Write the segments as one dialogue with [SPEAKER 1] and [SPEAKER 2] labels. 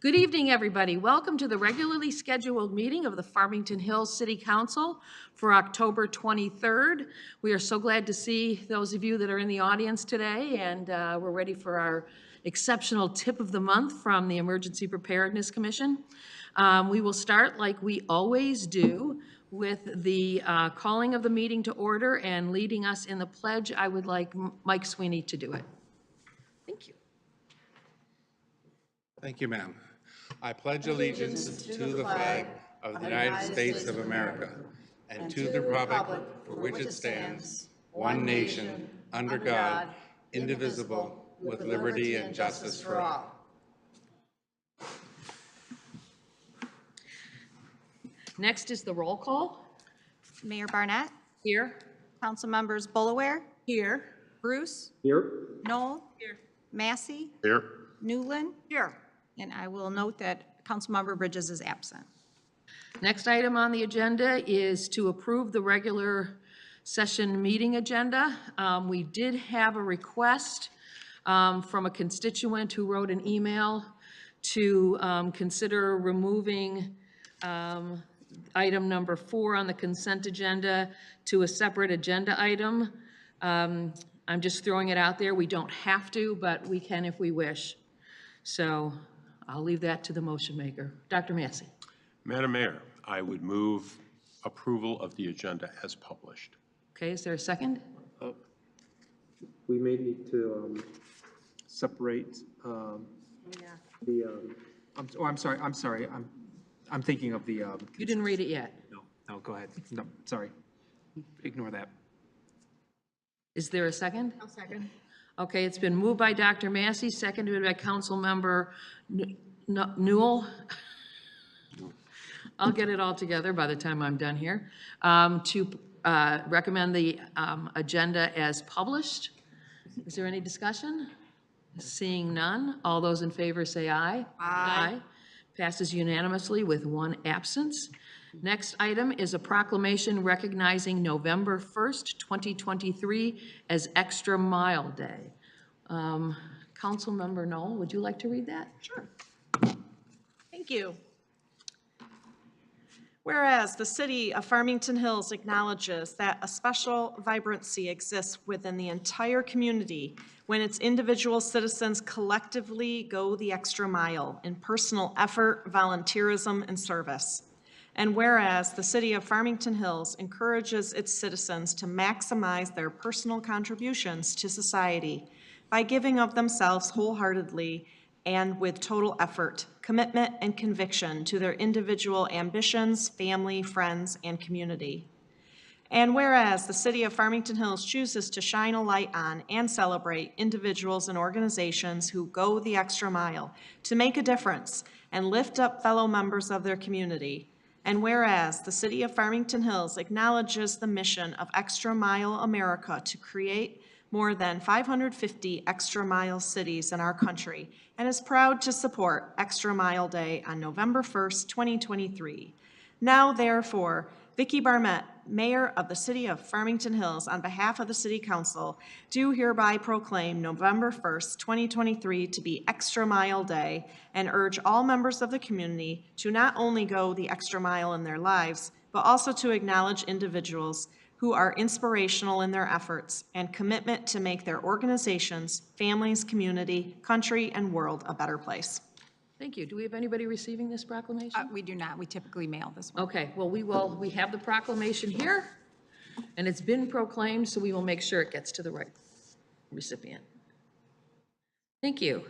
[SPEAKER 1] Good evening, everybody. Welcome to the regularly scheduled meeting of the Farmington Hills City Council for October 23rd. We are so glad to see those of you that are in the audience today, and we're ready for our exceptional tip of the month from the Emergency Preparedness Commission. We will start like we always do with the calling of the meeting to order, and leading us in the pledge. I would like Mike Sweeney to do it. Thank you.
[SPEAKER 2] Thank you, ma'am. I pledge allegiance to the flag of the United States of America and to the republic for which it stands, one nation, under God, indivisible, with liberty and justice for all.
[SPEAKER 1] Next is the roll call.
[SPEAKER 3] Mayor Barnett.
[SPEAKER 1] Here.
[SPEAKER 3] Council members Bullaware.
[SPEAKER 1] Here.
[SPEAKER 3] Bruce.
[SPEAKER 4] Here.
[SPEAKER 3] Knoll. Here. Massey.
[SPEAKER 4] Here.
[SPEAKER 3] Newland. Here. And I will note that Councilmember Bridges is absent.
[SPEAKER 1] Next item on the agenda is to approve the regular session meeting agenda. We did have a request from a constituent who wrote an email to consider removing item number 4 on the consent agenda to a separate agenda item. I'm just throwing it out there. We don't have to, but we can if we wish. So I'll leave that to the motion maker. Dr. Massey.
[SPEAKER 4] Madam Mayor, I would move approval of the agenda as published.
[SPEAKER 1] Okay, is there a second?
[SPEAKER 5] We may need to separate I'm sorry. I'm thinking of the.
[SPEAKER 1] You didn't read it yet.
[SPEAKER 5] No, go ahead. No, sorry. Ignore that.
[SPEAKER 1] Is there a second?
[SPEAKER 3] I'll second.
[SPEAKER 1] Okay, it's been moved by Dr. Massey, seconded by Councilmember Newell. I'll get it all together by the time I'm done here. To recommend the agenda as published. Is there any discussion? Seeing none, all those in favor say aye. Aye. Passes unanimously with one absence. Next item is a proclamation recognizing November 1st, 2023 as Extra Mile Day. Councilmember Knoll, would you like to read that?
[SPEAKER 6] Sure. Thank you. Whereas the city of Farmington Hills acknowledges that a special vibrancy exists within the entire community when its individual citizens collectively go the extra mile in personal effort, volunteerism, and service. And whereas the city of Farmington Hills encourages its citizens to maximize their personal contributions to society by giving of themselves wholeheartedly and with total effort, commitment, and conviction to their individual ambitions, family, friends, and community. And whereas the city of Farmington Hills chooses to shine a light on and celebrate individuals and organizations who go the extra mile to make a difference and lift up fellow members of their community. And whereas the city of Farmington Hills acknowledges the mission of Extra Mile America to create more than 550 extra mile cities in our country and is proud to support Extra Mile Day on November 1st, 2023. Now, therefore, Vicki Barnett, Mayor of the City of Farmington Hills, on behalf of the City Council, do hereby proclaim November 1st, 2023 to be Extra Mile Day and urge all members of the community to not only go the extra mile in their lives, but also to acknowledge individuals who are inspirational in their efforts and commitment to make their organizations, families, community, country, and world a better place.
[SPEAKER 1] Thank you. Do we have anybody receiving this proclamation?
[SPEAKER 3] We do not. We typically mail this one.
[SPEAKER 1] Okay, well, we have the proclamation here, and it's been proclaimed, so we will make sure it gets to the right recipient. Thank you.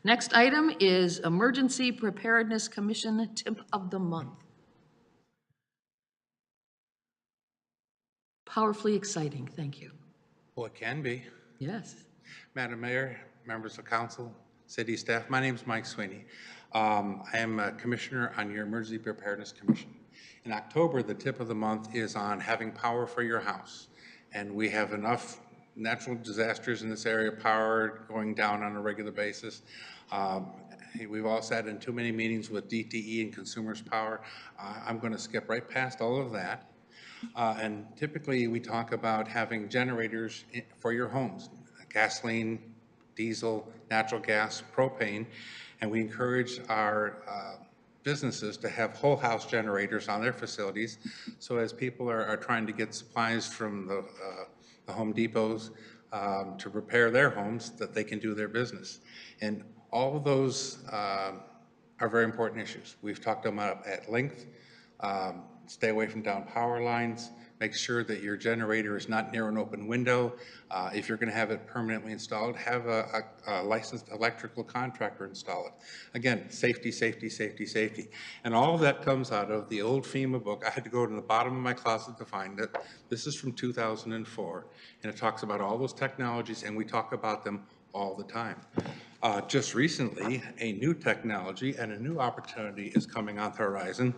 [SPEAKER 1] Next item is Emergency Preparedness Commission Tip of the Month. Powerfully exciting, thank you.
[SPEAKER 2] Well, it can be.
[SPEAKER 1] Yes.
[SPEAKER 2] Madam Mayor, members of council, city staff, my name is Mike Sweeney. I am a commissioner on your Emergency Preparedness Commission. In October, the tip of the month is on having power for your house. And we have enough natural disasters in this area, power going down on a regular basis. We've all sat in too many meetings with DTE and Consumers Power. I'm going to skip right past all of that. And typically we talk about having generators for your homes, gasoline, diesel, natural gas, propane, and we encourage our businesses to have whole house generators on their facilities. So as people are trying to get supplies from the Home Depots to repair their homes, that they can do their business. And all of those are very important issues. We've talked about at length. Stay away from down power lines. Make sure that your generator is not near an open window. If you're going to have it permanently installed, have a licensed electrical contractor install it. Again, safety, safety, safety, safety. And all of that comes out of the old FEMA book. I had to go to the bottom of my closet to find it. This is from 2004, and it talks about all those technologies, and we talk about them all the time. Just recently, a new technology and a new opportunity is coming on the horizon.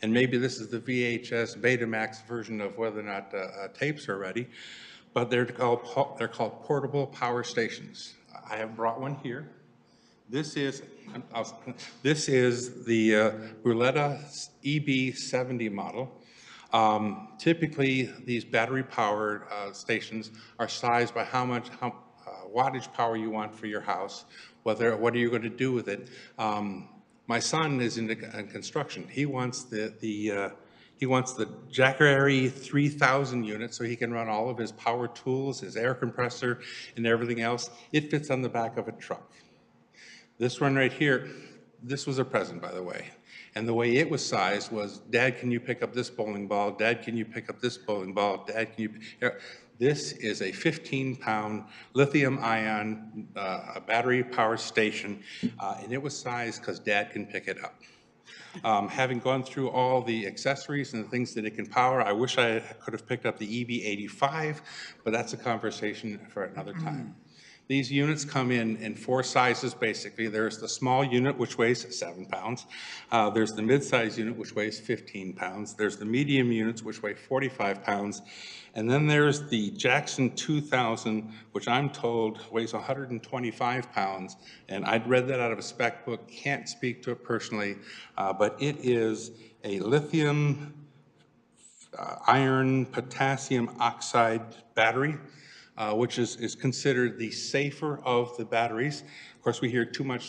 [SPEAKER 2] And maybe this is the VHS Betamax version of whether or not tapes are ready, but they're called portable power stations. I have brought one here. This is the Bruletta EB70 model. Typically, these battery-powered stations are sized by how much wattage power you want for your house. What are you going to do with it? My son is in construction. He wants the Jackery 3000 unit so he can run all of his power tools, his air compressor, and everything else. It fits on the back of a truck. This one right here, this was a present, by the way. And the way it was sized was, Dad, can you pick up this bowling ball? Dad, can you pick up this bowling ball? Dad, can you? This is a 15-pound lithium-ion battery power station, and it was sized because Dad can pick it up. Having gone through all the accessories and the things that it can power, I wish I could have picked up the EB85, but that's a conversation for another time. These units come in 4 sizes, basically. There's the small unit, which weighs 7 pounds. There's the mid-size unit, which weighs 15 pounds. There's the medium units, which weigh 45 pounds. And then there's the Jackson 2000, which I'm told weighs 125 pounds. And I'd read that out of a spec book, can't speak to it personally, but it is a lithium iron potassium oxide battery. Which is considered the safer of the batteries. Of course, we hear too many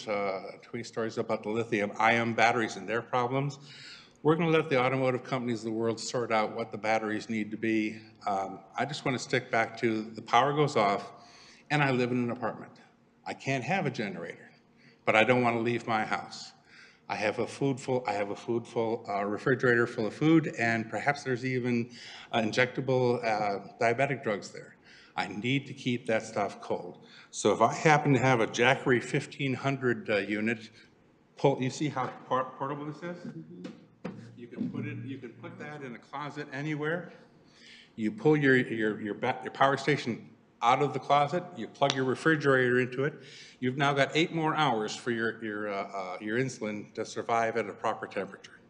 [SPEAKER 2] stories about the lithium-ion batteries and their problems. We're going to let the automotive companies of the world sort out what the batteries need to be. I just want to stick back to the power goes off, and I live in an apartment. I can't have a generator, but I don't want to leave my house. I have a refrigerator full of food, and perhaps there's even injectable diabetic drugs there. I need to keep that stuff cold. So if I happen to have a Jackery 1500 unit, you see how portable this is? You can put that in a closet anywhere. You pull your power station out of the closet, you plug your refrigerator into it. You've now got 8 more hours for your insulin to survive at a proper temperature.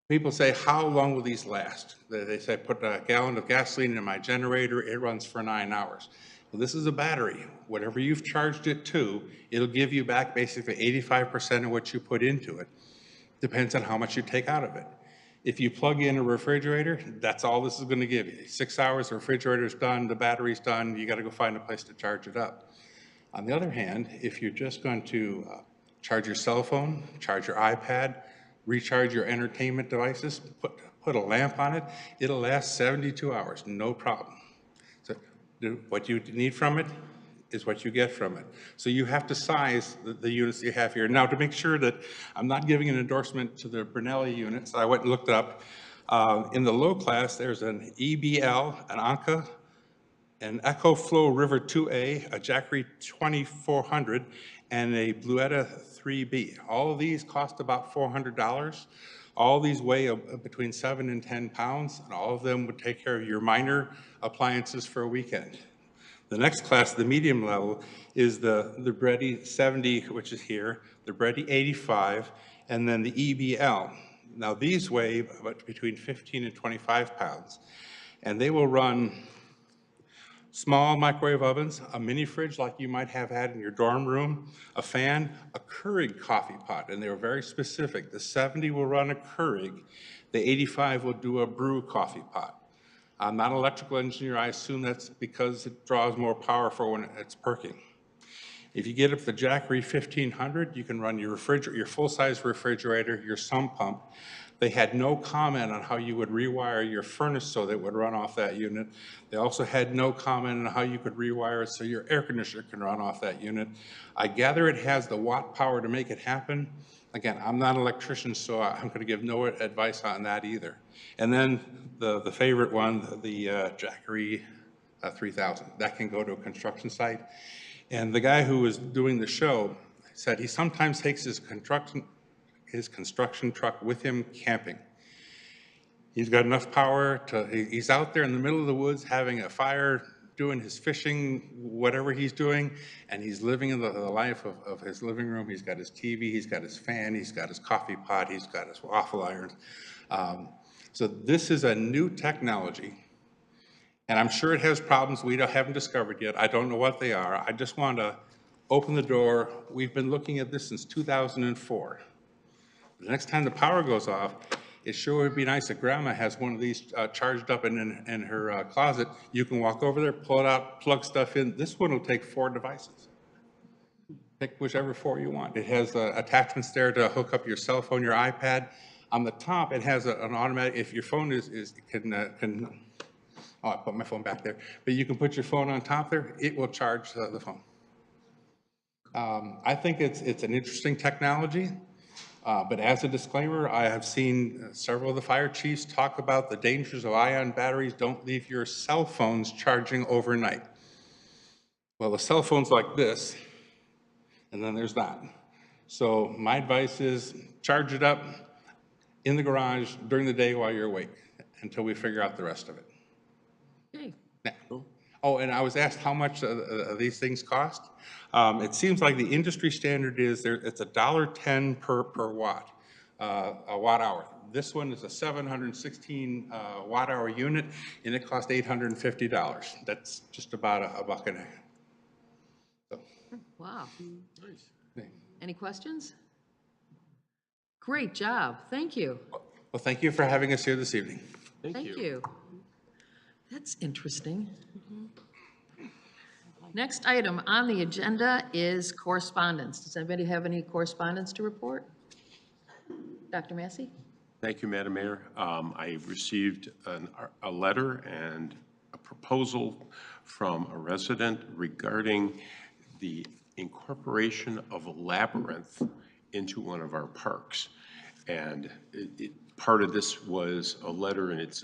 [SPEAKER 2] People say, how long will these last? They say, put a gallon of gasoline in my generator, it runs for 9 hours. Well, this is a battery. Whatever you've charged it to, it'll give you back basically 85% of what you put into it. Depends on how much you take out of it. If you plug in a refrigerator, that's all this is going to give you. 6 hours, the refrigerator's done, the battery's done, you got to go find a place to charge it up. On the other hand, if you're just going to charge your cell phone, charge your iPad, recharge your entertainment devices, put a lamp on it, it'll last 72 hours, no problem. So what you need from it is what you get from it. So you have to size the units you have here. Now, to make sure that I'm not giving an endorsement to the Brunelli units, I went and looked up. In the low class, there's an EBL, an Anka, an EcoFlow River 2A, a Jackery 2400, and a Bluetta 3B. All of these cost about $400. All these weigh between 7 and 10 pounds, and all of them would take care of your minor appliances for a weekend. The next class, the medium level, is the Libretti 70, which is here, the Libretti 85, and then the EBL. Now these weigh between 15 and 25 pounds, and they will run small microwave ovens, a mini fridge like you might have had in your dorm room, a fan, a Keurig coffee pot, and they were very specific. The 70 will run a Keurig, the 85 will do a brew coffee pot. I'm not an electrical engineer. I assume that's because it draws more power for when it's perking. If you get up the Jackery 1500, you can run your refrigerator, your full-size refrigerator, your sump pump. They had no comment on how you would rewire your furnace so that it would run off that unit. They also had no comment on how you could rewire it so your air conditioner can run off that unit. I gather it has the watt power to make it happen. Again, I'm not an electrician, so I'm going to give no advice on that either. And then the favorite one, the Jackery 3000, that can go to a construction site. And the guy who was doing the show said he sometimes takes his construction truck with him camping. He's got enough power he's out there in the middle of the woods having a fire, doing his fishing, whatever he's doing, and he's living in the life of his living room. He's got his TV, he's got his fan, he's got his coffee pot, he's got his waffle irons. So this is a new technology. And I'm sure it has problems we haven't discovered yet. I don't know what they are. I just want to open the door. We've been looking at this since 2004. The next time the power goes off, it sure would be nice if Grandma has one of these charged up in her closet. You can walk over there, pull it out, plug stuff in. This one will take 4 devices. Pick whichever 4 you want. It has attachments there to hook up your cell phone, your iPad. On the top, it has an automatic, if your phone can oh, I put my phone back there. But you can put your phone on top there. It will charge the phone. I think it's an interesting technology. But as a disclaimer, I have seen several of the fire chiefs talk about the dangers of ion batteries. Don't leave your cell phones charging overnight. Well, the cell phone's like this, and then there's that. So my advice is charge it up in the garage during the day while you're awake until we figure out the rest of it.
[SPEAKER 1] Okay.
[SPEAKER 2] Oh, and I was asked how much these things cost. It seems like the industry standard is it's $1.10 per watt, a watt hour. This one is a 716 watt hour unit, and it cost $850. That's just about a buck and a half. So.
[SPEAKER 1] Wow. Any questions? Great job. Thank you.
[SPEAKER 2] Well, thank you for having us here this evening.
[SPEAKER 1] Thank you. That's interesting. Next item on the agenda is correspondence. Does anybody have any correspondence to report? Dr. Massey?
[SPEAKER 4] Thank you, Madam Mayor. I received a letter and a proposal from a resident regarding the incorporation of a labyrinth into one of our parks. And part of this was a letter, and it's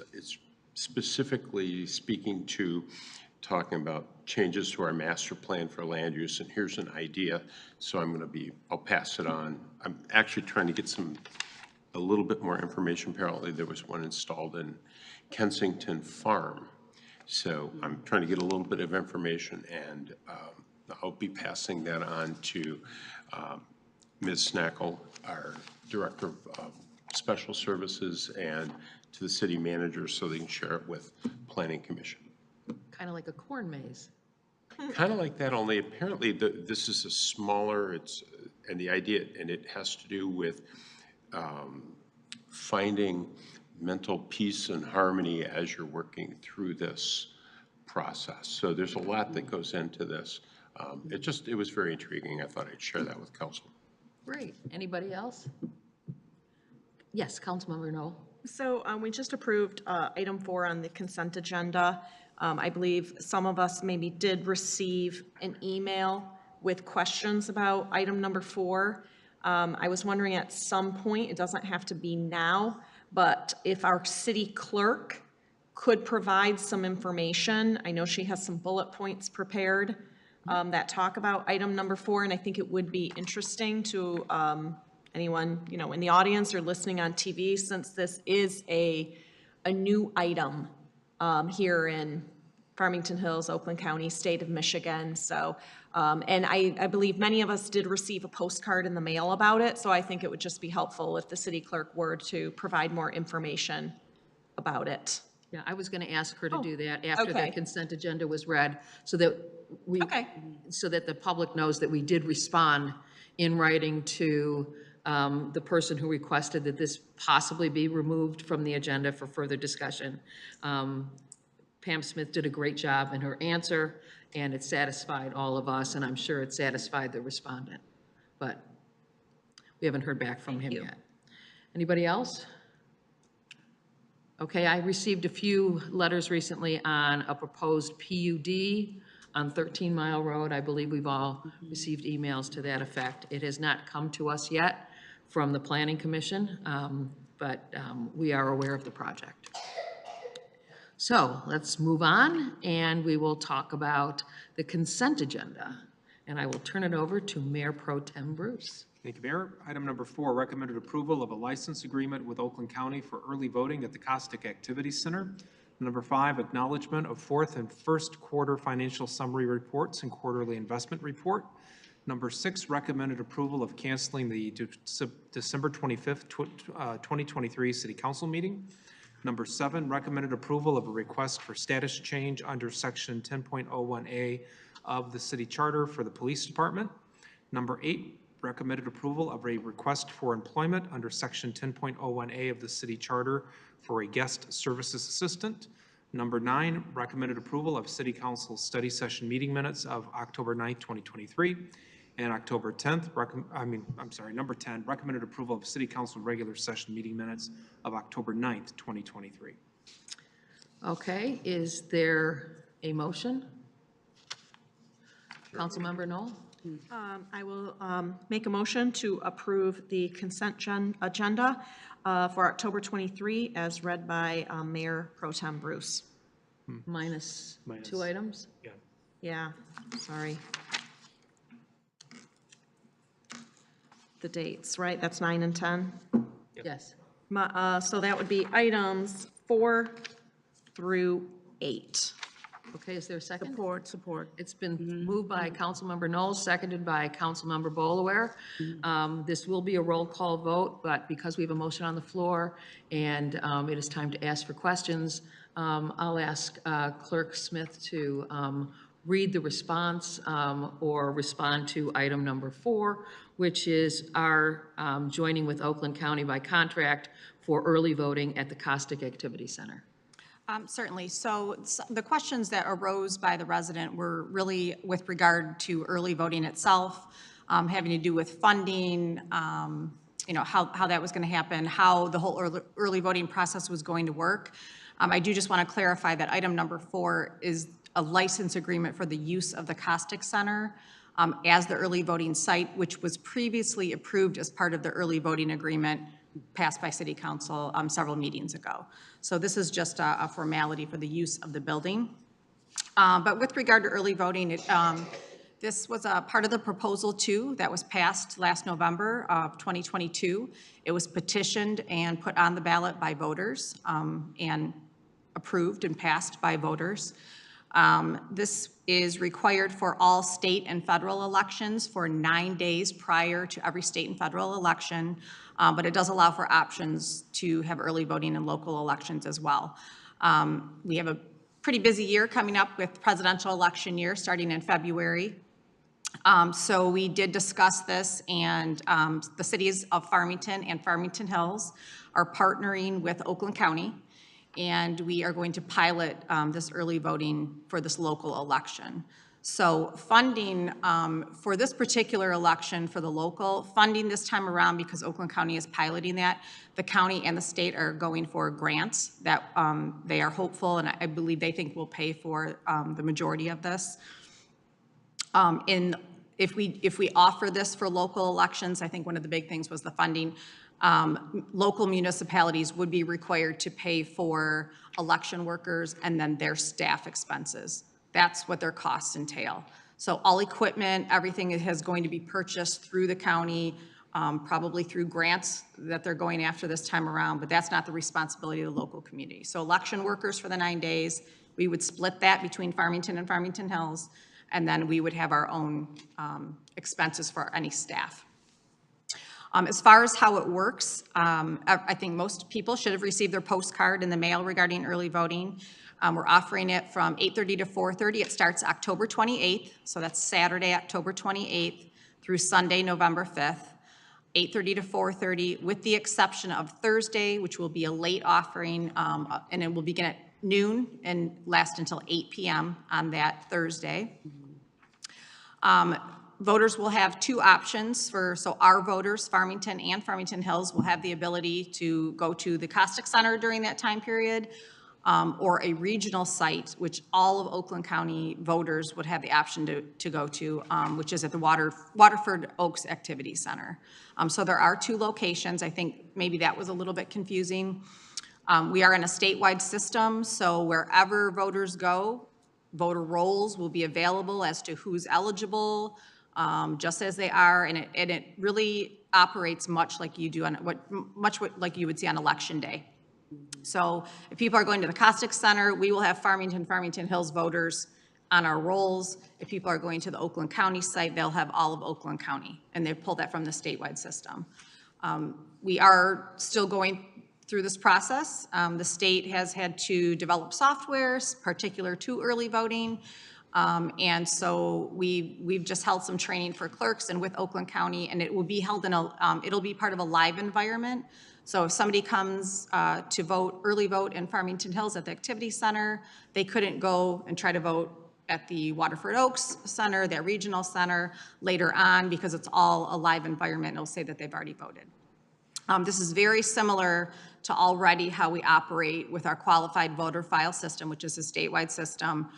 [SPEAKER 4] specifically speaking to talking about changes to our master plan for land use, and here's an idea. So I'll pass it on. I'm actually trying to get a little bit more information. Apparently there was one installed in Kensington Farm. So I'm trying to get a little bit of information, and I'll be passing that on to Ms. Snackle, our Director of Special Services, and to the city manager so they can share it with Planning Commission.
[SPEAKER 1] Kind of like a corn maze.
[SPEAKER 4] Kind of like that, only apparently this is a smaller, and the idea, and it has to do with finding mental peace and harmony as you're working through this process. So there's a lot that goes into this. It was very intriguing. I thought I'd share that with council.
[SPEAKER 1] Great. Anybody else? Yes, Councilmember Knoll.
[SPEAKER 6] So we just approved item 4 on the consent agenda. I believe some of us maybe did receive an email with questions about item number 4. I was wondering at some point, it doesn't have to be now, but if our city clerk could provide some information. I know she has some bullet points prepared that talk about item number 4, and I think it would be interesting to anyone, in the audience or listening on TV, since this is a new item here in Farmington Hills, Oakland County, state of Michigan. So, and I believe many of us did receive a postcard in the mail about it, so I think it would just be helpful if the city clerk were to provide more information about it.
[SPEAKER 1] Yeah, I was going to ask her to do that after the
[SPEAKER 6] okay.
[SPEAKER 1] consent agenda was read, so that so that the public knows that we did respond in writing to the person who requested that this possibly be removed from the agenda for further discussion. Pam Smith did a great job in her answer, and it satisfied all of us, and I'm sure it satisfied the respondent. But we haven't heard back from him yet. Anybody else? Okay, I received a few letters recently on a proposed PUD on 13 Mile Road. I believe we've all received emails to that effect. It has not come to us yet from the Planning Commission, but we are aware of the project. So let's move on, and we will talk about the consent agenda. And I will turn it over to Mayor Pro Tem Bruce.
[SPEAKER 5] Thank you, Mayor. Item number 4, recommended approval of a license agreement with Oakland County for early voting at the Costic Activity Center. Number 5, acknowledgement of fourth and first quarter financial summary reports and quarterly investment report. Number 6, recommended approval of canceling the December 25th, 2023 City Council meeting. Number 7, recommended approval of a request for status change under Section 10.01A of the City Charter for the Police Department. Number 8, recommended approval of a request for employment under Section 10.01A of the City Charter for a guest services assistant. Number 9, recommended approval of City Council study session meeting minutes of October 9th, 2023. And October 10th, number 10, recommended approval of City Council regular session meeting minutes of October 9th, 2023.
[SPEAKER 1] Okay, is there a motion? Councilmember Knoll?
[SPEAKER 6] I will make a motion to approve the consent agenda for October 23 as read by Mayor Pro Tem Bruce.
[SPEAKER 1] Minus 2 items?
[SPEAKER 5] Yeah.
[SPEAKER 6] Yeah, sorry. The dates, right? That's 9 and 10.
[SPEAKER 1] Yes.
[SPEAKER 6] So that would be items 4 through 8.
[SPEAKER 1] Okay, is there a second?
[SPEAKER 3] Support.
[SPEAKER 1] It's been moved by Councilmember Knowles, seconded by Councilmember Bolaware. This will be a roll call vote, but because we have a motion on the floor and it is time to ask for questions, I'll ask Clerk Smith to read the response or respond to item number 4, which is our joining with Oakland County by contract for early voting at the Costic Activity Center.
[SPEAKER 3] Certainly. So the questions that arose by the resident were really with regard to early voting itself, having to do with funding, how that was going to happen, how the whole early voting process was going to work. I do just want to clarify that item number 4 is a license agreement for the use of the Costic Center as the early voting site, which was previously approved as part of the early voting agreement passed by City Council several meetings ago. So this is just a formality for the use of the building. But with regard to early voting, this was a part of the proposal 2 that was passed last November of 2022. It was petitioned and put on the ballot by voters and approved and passed by voters. This is required for all state and federal elections for 9 days prior to every state and federal election, but it does allow for options to have early voting in local elections as well. We have a pretty busy year coming up with presidential election year starting in February. So we did discuss this, and the cities of Farmington and Farmington Hills are partnering with Oakland County, and we are going to pilot this early voting for this local election. So funding for this particular election for the local, funding this time around, because Oakland County is piloting that, the county and the state are going for grants that they are hopeful, and I believe they think will pay for the majority of this. If we offer this for local elections, I think one of the big things was the funding. Local municipalities would be required to pay for election workers and then their staff expenses. That's what their costs entail. So all equipment, everything is going to be purchased through the county, probably through grants that they're going after this time around, but that's not the responsibility of the local community. So election workers for the 9 days, we would split that between Farmington and Farmington Hills, and then we would have our own expenses for any staff. As far as how it works, I think most people should have received their postcard in the mail regarding early voting. We're offering it from 8:30 to 4:30. It starts October 28th, so that's Saturday, October 28th, through Sunday, November 5th, 8:30 to 4:30, with the exception of Thursday, which will be a late offering, and it will begin at noon and last until 8 p.m. on that Thursday. Voters will have two options so our voters, Farmington and Farmington Hills, will have the ability to go to the Costic Center during that time period, or a regional site, which all of Oakland County voters would have the option to go to, which is at the Waterford Oaks Activity Center. So there are two locations. I think maybe that was a little bit confusing. We are in a statewide system, so wherever voters go, voter rolls will be available as to who's eligible, just as they are, and it really operates much like you do like you would see on Election Day. So if people are going to the Costic Center, we will have Farmington Hills voters on our rolls. If people are going to the Oakland County site, they'll have all of Oakland County, and they pull that from the statewide system. We are still going through this process. The state has had to develop softwares particular to early voting. And so we've just held some training for clerks and with Oakland County, and it will be held in it'll be part of a live environment. So if somebody comes to vote, early vote in Farmington Hills at the Activity Center, they couldn't go and try to vote at the Waterford Oaks Center, that regional center later on, because it's all a live environment. It'll say that they've already voted. This is very similar to already how we operate with our qualified voter file system, which is a statewide system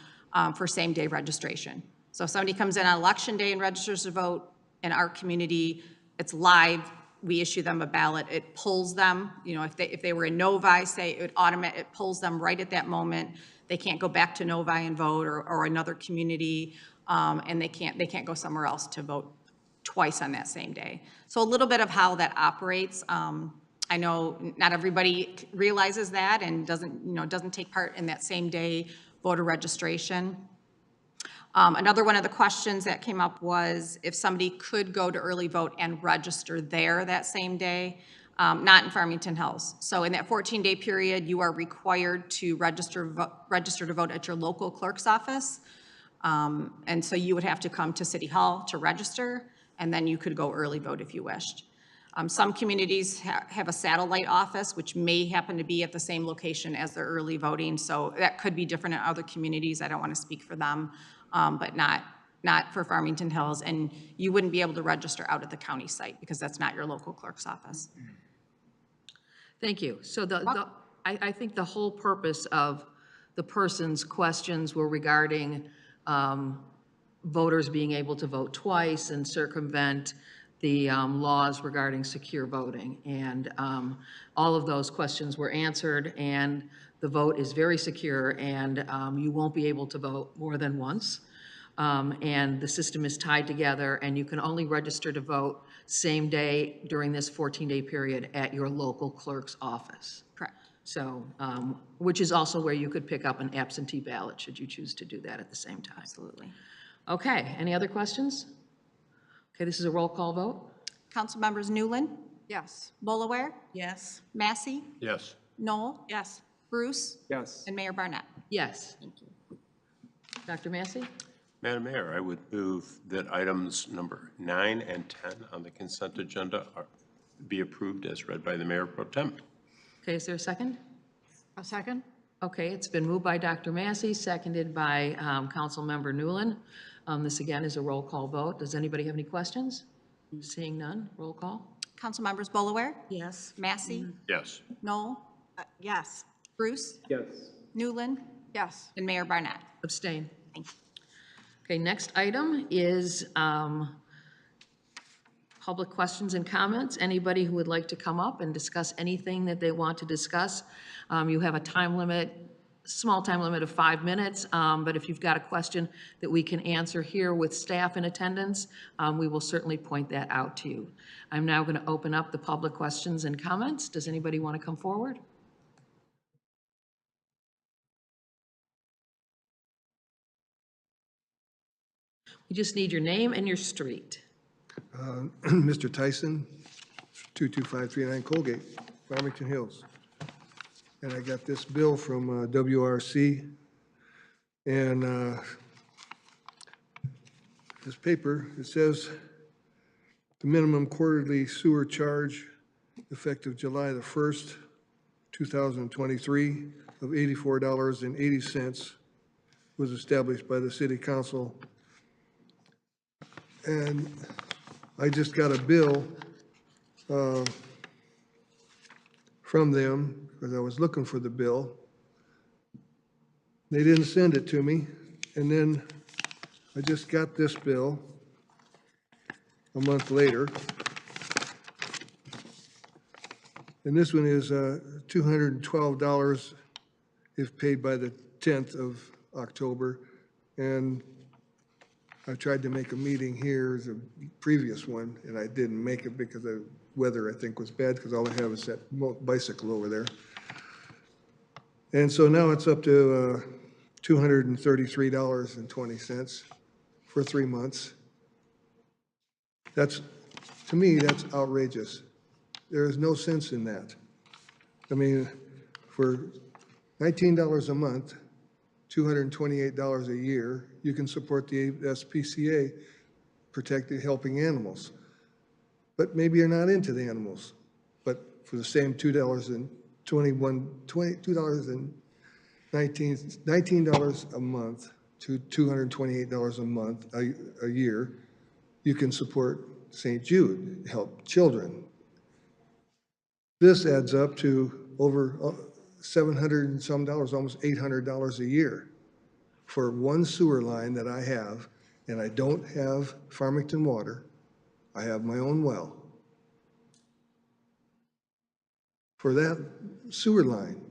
[SPEAKER 3] for same-day registration. So if somebody comes in on Election Day and registers to vote in our community, it's live. We issue them a ballot. It pulls them. You know, if they were in Novi, say, it pulls them right at that moment. They can't go back to Novi and vote or another community, and they can't go somewhere else to vote twice on that same day. So a little bit of how that operates. I know not everybody realizes that and doesn't take part in that same day voter registration. Another one of the questions that came up was if somebody could go to early vote and register there that same day, not in Farmington Hills. So in that 14-day period, you are required to register to vote at your local clerk's office. And so you would have to come to City Hall to register, and then you could go early vote if you wished. Some communities have a satellite office, which may happen to be at the same location as their early voting. So that could be different in other communities. I don't want to speak for them, but not for Farmington Hills. And you wouldn't be able to register out at the county site because that's not your local clerk's office.
[SPEAKER 1] Thank you. So I think the whole purpose of the person's questions were regarding voters being able to vote twice and circumvent the laws regarding secure voting. And all of those questions were answered, and the vote is very secure, and you won't be able to vote more than once. And the system is tied together, and you can only register to vote same day during this 14-day period at your local clerk's office.
[SPEAKER 3] Correct.
[SPEAKER 1] So, which is also where you could pick up an absentee ballot should you choose to do that at the same time.
[SPEAKER 3] Absolutely.
[SPEAKER 1] Okay, any other questions? Okay, this is a roll call vote.
[SPEAKER 3] Council members Newland,
[SPEAKER 6] Yes.
[SPEAKER 3] Bolaware,
[SPEAKER 6] Yes.
[SPEAKER 3] Massey,
[SPEAKER 4] Yes.
[SPEAKER 3] Knoll,
[SPEAKER 6] Yes.
[SPEAKER 3] Bruce,
[SPEAKER 5] Yes.
[SPEAKER 3] and Mayor Barnett.
[SPEAKER 1] Yes. Thank you. Dr. Massey?
[SPEAKER 4] Madam Mayor, I would move that items number 9 and 10 on the consent agenda be approved as read by the Mayor Pro Tem.
[SPEAKER 1] Okay, is there a second?
[SPEAKER 6] A second?
[SPEAKER 1] Okay, it's been moved by Dr. Massey, seconded by Councilmember Newland. This again is a roll call vote. Does anybody have any questions? Seeing none, roll call.
[SPEAKER 3] Council members Bolaware,
[SPEAKER 6] Yes.
[SPEAKER 3] Massey,
[SPEAKER 4] Yes.
[SPEAKER 3] Knoll,
[SPEAKER 6] Yes.
[SPEAKER 3] Bruce,
[SPEAKER 5] Yes.
[SPEAKER 3] Newland,
[SPEAKER 6] Yes.
[SPEAKER 3] and Mayor Barnett.
[SPEAKER 1] Abstain.
[SPEAKER 3] Thank you.
[SPEAKER 1] Okay, next item is public questions and comments. Anybody who would like to come up and discuss anything that they want to discuss. You have a time limit, small time limit of 5 minutes, but if you've got a question that we can answer here with staff in attendance, we will certainly point that out to you. I'm now going to open up the public questions and comments. Does anybody want to come forward? We just need your name and your street.
[SPEAKER 7] Mr. Tyson, 22539 Colgate, Farmington Hills. And I got this bill from WRC, and this paper, it says the minimum quarterly sewer charge effective July the 1st, 2023, of $84.80 was established by the city council. And I just got a bill from them, because I was looking for the bill. They didn't send it to me, and then I just got this bill a month later. And this one is $212 if paid by the 10th of October. And I tried to make a meeting here, as a previous one, and I didn't make it because the weather, I think, was bad, because all I have is that bicycle over there. And so now it's up to $233.20 for 3 months. That's, to me, that's outrageous. There is no sense in that. I mean, for $19 a month, $228 a year, you can support the SPCA, protecting, helping animals. But maybe you're not into the animals. But for the same $19 a month to $228 a month a year, you can support St. Jude, help children. This adds up to over $700 and some dollars, almost $800 a year for one sewer line that I have, and I don't have Farmington water. I have my own well. For that sewer line,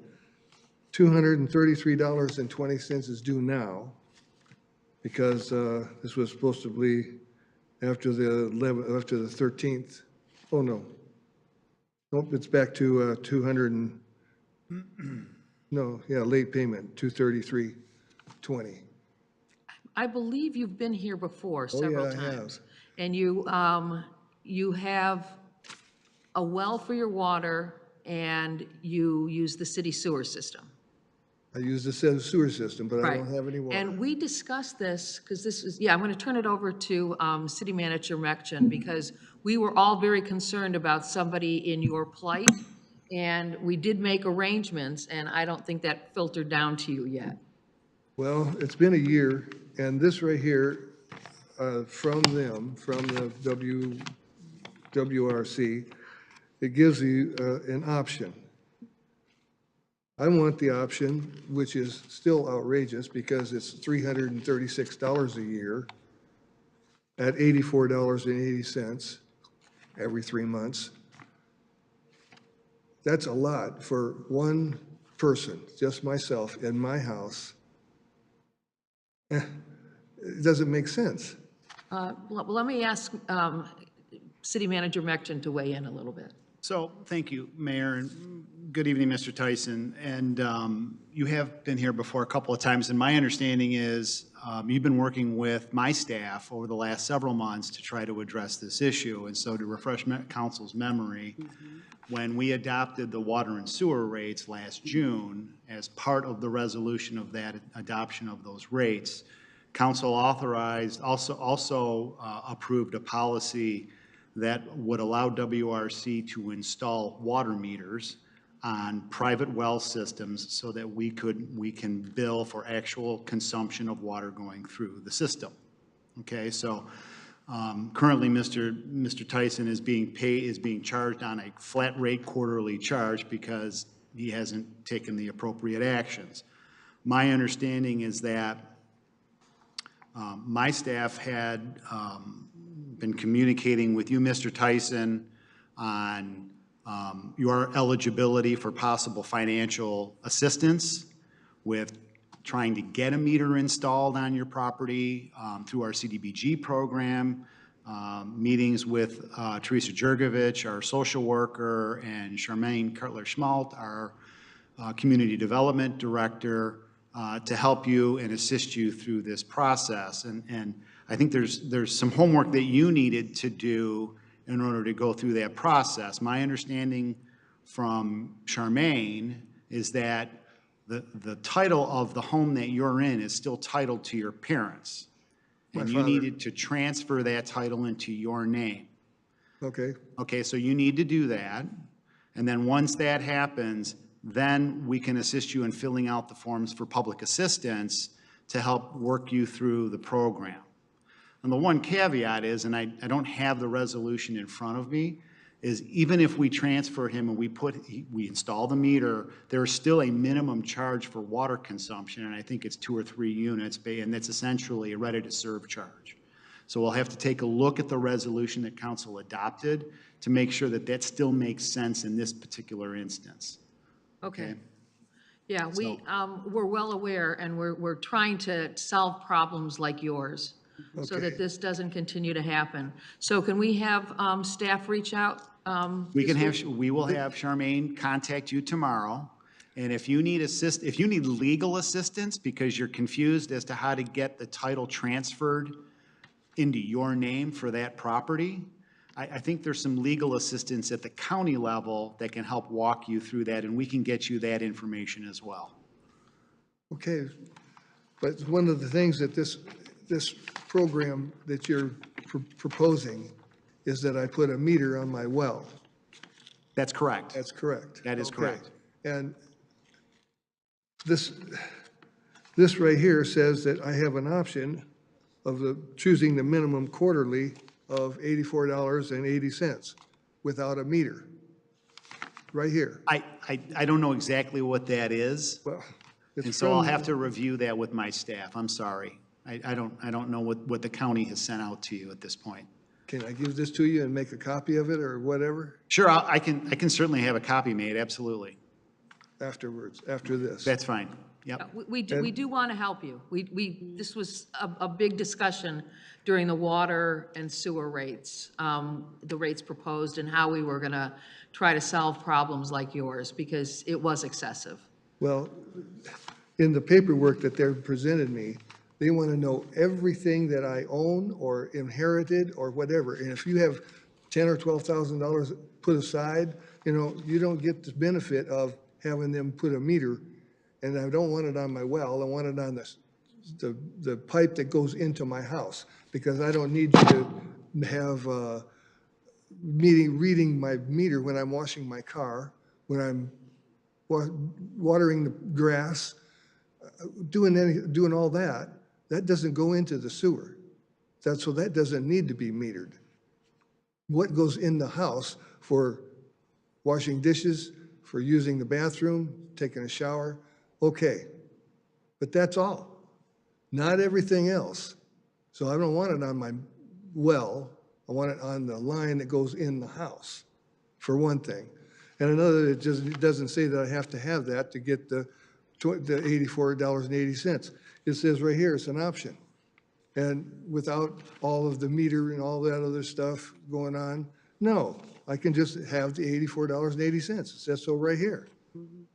[SPEAKER 7] $233.20 is due now, because this was supposed to be after the 13th. Oh, no. Nope, it's back to 200 and, no, yeah, late payment, 233.20.
[SPEAKER 1] I believe you've been here before several
[SPEAKER 7] I have.
[SPEAKER 1] times. And you have a well for your water, and you use the city sewer system.
[SPEAKER 7] I use the sewer system, but I don't have any water.
[SPEAKER 1] And we discussed this, because this is, yeah, I'm going to turn it over to City Manager Mekchen, because we were all very concerned about somebody in your plight, and we did make arrangements, and I don't think that filtered down to you yet.
[SPEAKER 7] Well, it's been a year, and this right here, from them, from the WRC, it gives you an option. I want the option, which is still outrageous because it's $336 a year at $84.80 every 3 months. That's a lot for one person, just myself, in my house. It doesn't make sense.
[SPEAKER 1] Well, let me ask City Manager Mekchen to weigh in a little bit.
[SPEAKER 8] So, thank you, Mayor, and good evening, Mr. Tyson. And you have been here before a couple of times, and my understanding is you've been working with my staff over the last several months to try to address this issue. And so, to refresh council's memory, when we adopted the water and sewer rates last June, as part of the resolution of that adoption of those rates, council authorized, also approved a policy that would allow WRC to install water meters on private well systems so that we can bill for actual consumption of water going through the system. Okay, so currently Mr. Tyson is being charged on a flat rate quarterly charge because he hasn't taken the appropriate actions. My understanding is that my staff had been communicating with you, Mr. Tyson, on your eligibility for possible financial assistance with trying to get a meter installed on your property through our CDBG program, meetings with Teresa Jurgovich, our social worker, and Charmaine Cutler-Schmalt, our community development director, to help you and assist you through this process. And I think there's some homework that you needed to do in order to go through that process. My understanding from Charmaine is that the title of the home that you're in is still titled to your parents. And you needed to transfer that title into your name.
[SPEAKER 7] Okay.
[SPEAKER 8] Okay, so you need to do that. And then once that happens, then we can assist you in filling out the forms for public assistance to help work you through the program. And the one caveat is, and I don't have the resolution in front of me, is even if we transfer him and we install the meter, there's still a minimum charge for water consumption, and I think it's 2 or 3 units, and that's essentially a ready-to-serve charge. So we'll have to take a look at the resolution that council adopted to make sure that that still makes sense in this particular instance.
[SPEAKER 1] Okay. Yeah, we're well aware, and we're trying to solve problems like yours so
[SPEAKER 7] Okay.
[SPEAKER 1] that this doesn't continue to happen. So can we have staff reach out?
[SPEAKER 8] We will have Charmaine contact you tomorrow, and if you need legal assistance because you're confused as to how to get the title transferred into your name for that property, I think there's some legal assistance at the county level that can help walk you through that, and we can get you that information as well.
[SPEAKER 7] Okay, but one of the things that this program that you're proposing is that I put a meter on my well.
[SPEAKER 8] That's correct.
[SPEAKER 7] That's correct.
[SPEAKER 8] That is
[SPEAKER 7] Okay.
[SPEAKER 8] correct.
[SPEAKER 7] And this right here says that I have an option of choosing the minimum quarterly of $84.80 without a meter, right here.
[SPEAKER 8] I don't know exactly what that is,
[SPEAKER 7] Well, it's
[SPEAKER 8] and so I'll
[SPEAKER 7] from-
[SPEAKER 8] have to review that with my staff. I'm sorry. I don't know what the county has sent out to you at this point.
[SPEAKER 7] Can I give this to you and make a copy of it or whatever
[SPEAKER 8] Sure, I can certainly have a copy made, absolutely.
[SPEAKER 7] afterwards, after this?
[SPEAKER 8] That's fine. Yep.
[SPEAKER 1] We do want to help you. This was a big discussion during the water and sewer rates, the rates proposed and how we were going to try to solve problems like yours because it was excessive.
[SPEAKER 7] Well, in the paperwork that they've presented me, they want to know everything that I own or inherited or whatever. And if you have $10,000 or $12,000 put aside, you don't get the benefit of having them put a meter. And I don't want it on my well. I want it on the pipe that goes into my house because I don't need you to have reading my meter when I'm washing my car, when I'm watering the grass, doing all that. That doesn't go into the sewer. So that doesn't need to be metered. What goes in the house for washing dishes, for using the bathroom, taking a shower, okay. But that's all, not everything else. So I don't want it on my well. I want it on the line that goes in the house, for one thing. And another, it doesn't say that I have to have that to get the $84.80. It says right here, it's an option. And without all of the meter and all that other stuff going on, no, I can just have the $84.80. It says so right here. And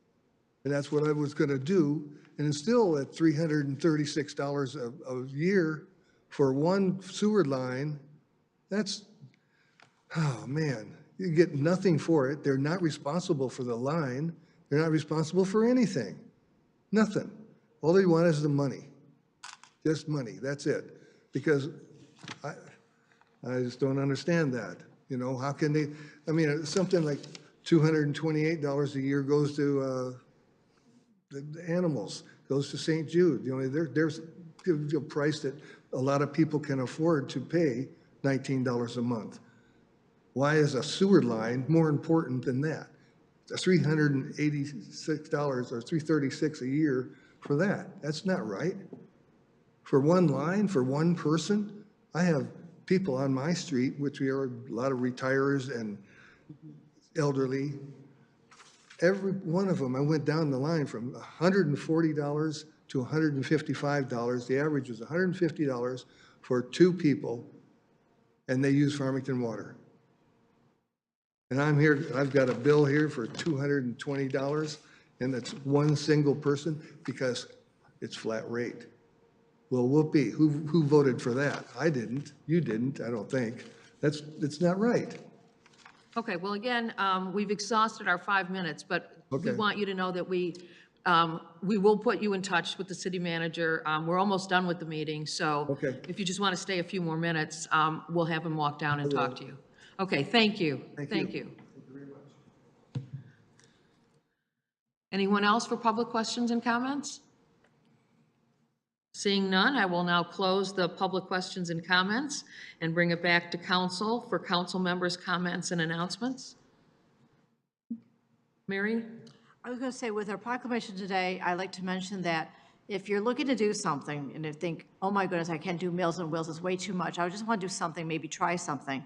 [SPEAKER 7] that's what I was going to do. And it's still at $336 a year for one sewer line. That's, oh man, you get nothing for it. They're not responsible for the line. They're not responsible for anything. Nothing. All they want is the money. Just money. That's it. Because I just don't understand that. How can they, something like $228 a year goes to the animals, goes to St. Jude. There's a price that a lot of people can afford to pay, $19 a month. Why is a sewer line more important than that? $386 or $336 a year for that. That's not right. For one line, for one person, I have people on my street, which we are a lot of retirers and elderly. Every one of them, I went down the line from $140 to $155. The average was $150 for 2 people, and they use Farmington water. And I'm here, I've got a bill here for $220, and it's one single person because it's flat rate. Well, whoopee, who voted for that? I didn't, you didn't, I don't think. It's not right.
[SPEAKER 1] Okay, well, again, we've exhausted our 5 minutes, but we
[SPEAKER 7] Okay.
[SPEAKER 1] want you to know that we will put you in touch with the city manager. We're almost done with the meeting, so
[SPEAKER 7] Okay.
[SPEAKER 1] if you just want to stay a few more minutes, we'll have him walk down and talk to you. Okay, thank you.
[SPEAKER 7] Thank you.
[SPEAKER 1] Thank you. Anyone else for public questions and comments? Seeing none, I will now close the public questions and comments and bring it back to council for council members' comments and announcements. Mary?
[SPEAKER 9] I was going to say, with our proclamation today, I'd like to mention that if you're looking to do something and you think, oh my goodness, I can't do Meals on Wheels, it's way too much, I just want to do something, maybe try something,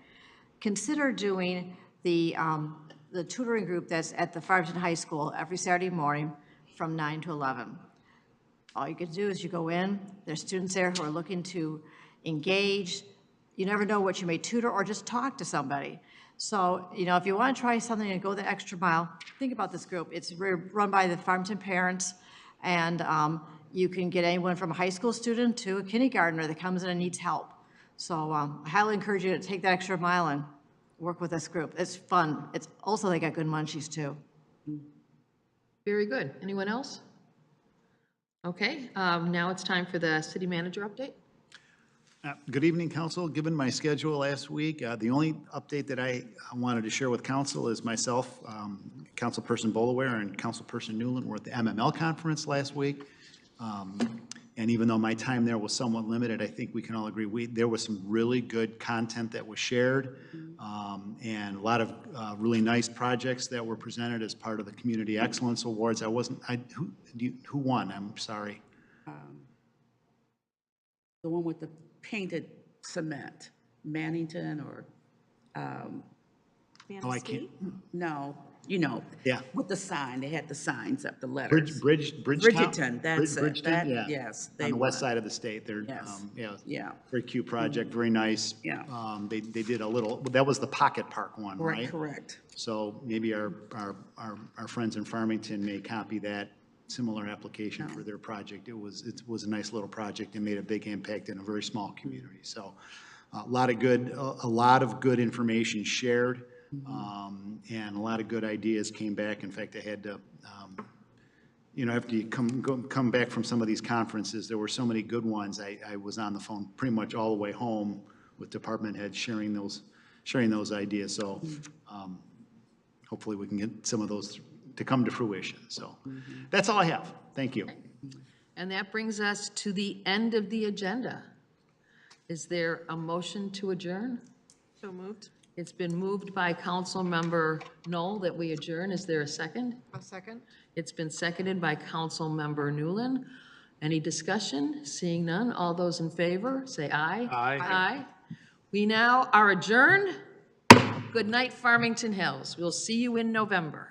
[SPEAKER 9] consider doing the tutoring group that's at the Farmington High School every Saturday morning from 9 to 11. All you can do is you go in, there's students there who are looking to engage. You never know what you may tutor or just talk to somebody. So, if you want to try something and go the extra mile, think about this group. It's run by the Farmington parents, and you can get anyone from a high school student to a kindergartner that comes in and needs help. So I highly encourage you to take that extra mile and work with this group. It's fun. It's also, they got good munchies too.
[SPEAKER 1] Very good. Anyone else? Okay, now it's time for the city manager update.
[SPEAKER 8] Good evening, council. Given my schedule last week, the only update that I wanted to share with council is myself, Councilperson Bolaware and Councilperson Newland were at the MML conference last week. And even though my time there was somewhat limited, I think we can all agree there was some really good content that was shared, and a lot of really nice projects that were presented as part of the Community Excellence Awards. Who won? I'm sorry.
[SPEAKER 10] The one with the painted cement, Mannington or,
[SPEAKER 8] Oh, I can't.
[SPEAKER 10] no,
[SPEAKER 8] Yeah.
[SPEAKER 10] with the sign, they had the signs up, the letters.
[SPEAKER 8] Bridgeton,
[SPEAKER 10] that's it.
[SPEAKER 8] Bridgeton,
[SPEAKER 10] That-
[SPEAKER 8] yeah.
[SPEAKER 10] yes,
[SPEAKER 8] On
[SPEAKER 10] they
[SPEAKER 8] the west
[SPEAKER 10] won.
[SPEAKER 8] side of the state, they're,
[SPEAKER 10] Yes.
[SPEAKER 8] yeah.
[SPEAKER 10] Yeah.
[SPEAKER 8] Very cute project, very nice.
[SPEAKER 10] Yeah.
[SPEAKER 8] They did a little, that was the Pocket Park one, right?
[SPEAKER 10] Correct.
[SPEAKER 8] So maybe our friends in Farmington may copy that similar application for their project. It was a nice little project and made a big impact in a very small community. So a lot of good information shared, and a lot of good ideas came back. In fact, I had to, after you come back from some of these conferences, there were so many good ones. I was on the phone pretty much all the way home with department heads sharing those ideas. So hopefully we can get some of those to come to fruition. So that's all I have. Thank you.
[SPEAKER 1] And that brings us to the end of the agenda. Is there a motion to adjourn?
[SPEAKER 6] So moved.
[SPEAKER 1] It's been moved by Councilmember Knoll that we adjourn. Is there a second?
[SPEAKER 9] A second?
[SPEAKER 1] It's been seconded by Councilmember Newland. Any discussion? Seeing none, all those in favor, say aye.
[SPEAKER 5] Aye.
[SPEAKER 1] Aye. We now are adjourned. Good night, Farmington Hills. We'll see you in November.